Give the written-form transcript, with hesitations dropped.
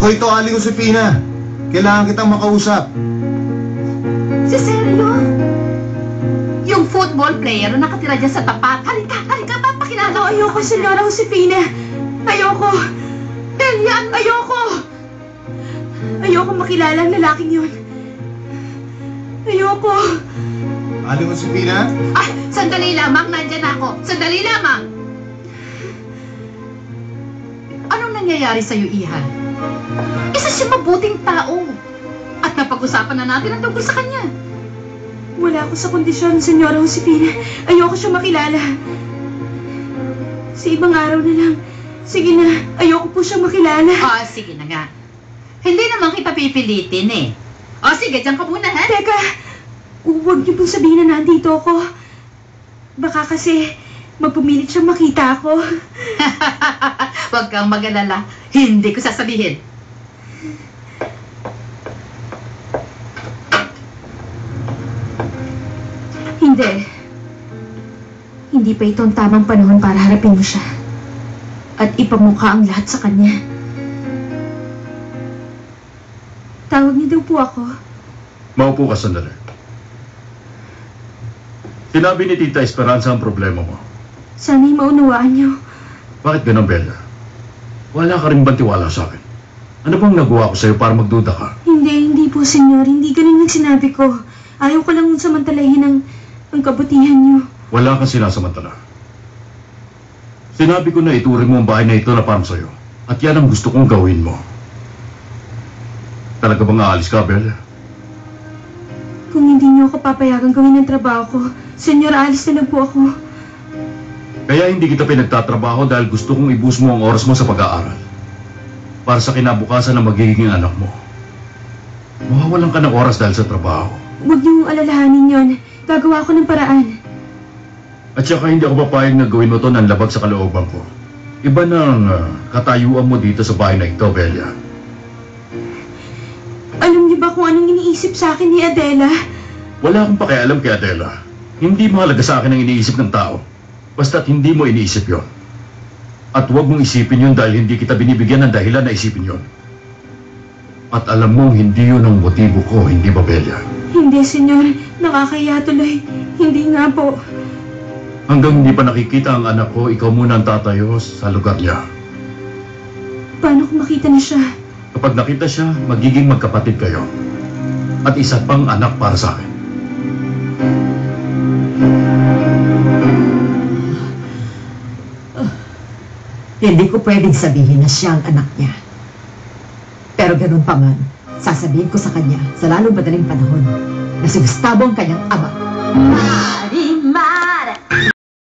Ako ito, Aling Josefina. Kailangan kitang makausap. Si Sergio? Yung football player na nakatira dyan sa tapat. Halika, papakilala. Ayoko, Senyora Josefina. Ayoko. Elian, Ayoko. Ayoko makilala ang lalaking yun. Ayoko. Aling Josefina? Ay, sandali lamang. Nandyan ako. Sandali lamang. Anong nangyayari sa'yo, Ihan? Isa siya mabuting tao. At napag-usapan na natin ang tungkol sa kanya. Wala ako sa kondisyon, Senyora Josefina. Ayoko siya makilala. Sa ibang araw na lang. Sige na, ayoko po siyang makilala. Sige na nga. Hindi naman kita pipilitin eh. Sige, dyan ka muna, ha? Teka, huwag niyo pong sabihin na nandito ako. Baka kasi magpumilit siyang makita ako. Huwag kang mag-alala. Hindi ko sasabihin. Hindi. Hindi pa ito ang tamang panahon para harapin mo siya. At ipamukha ang lahat sa kanya. Tawag niyo daw po ako. Maupo ka sandali. Sinabi ni Tita Esperanza ang problema mo. Sana'y maunawaan niyo. Bakit ganun, Bella? Wala ka rin bang tiwala sa akin? Ano bang nagawa ko sa'yo para magduda ka? Hindi po, senyor. Hindi ganun yung sinabi ko. Ayaw ko lang samantalahin ang kabutihan niyo. Wala kang sinasamantala. Sinabi ko na ituring mo ang bahay na ito na para sa'yo. At yan ang gusto kong gawin mo. Talaga bang aalis ka, Bella? Kung hindi niyo ako papayagang gawin ang trabaho ko, senyor, aalis na lang po ako. Kaya hindi kita pinagtatrabaho dahil gusto kong ibus mo ang oras mo sa pag-aaral. Para sa kinabukasan na magiging anak mo. Mawawalan ka ng oras dahil sa trabaho. Huwag niyong alalahanin yon. Gagawa ko ng paraan. At saka hindi ako papayag na gawin mo to ng labag sa kalooban ko. Iba ng katayuan mo dito sa bahay na ito, Bella. Alam niyo ba kung anong iniisip sa akin ni Adela? Wala akong pakialam kay Adela. Hindi mahalaga sa akin ang iniisip ng tao. Basta't hindi mo iniisip yon. At huwag mong isipin yun dahil hindi kita binibigyan ng dahilan na isipin yon. At alam mong hindi yun ang motibo ko, hindi ba, Bella? Hindi, senyor. Nakakaya tuloy. Hindi nga po. Hanggang hindi pa nakikita ang anak ko, ikaw muna ang tatayo sa lugar niya. Paano kung makita na siya? Kapag nakita siya, magiging magkapatid kayo. At isa pang anak para sa akin. Hindi ko pwedeng sabihin na siya ang anak niya. Pero ganun pa man, sasabihin ko sa kanya sa lalong madaling panahon na si Gustavo ang kanyang ama.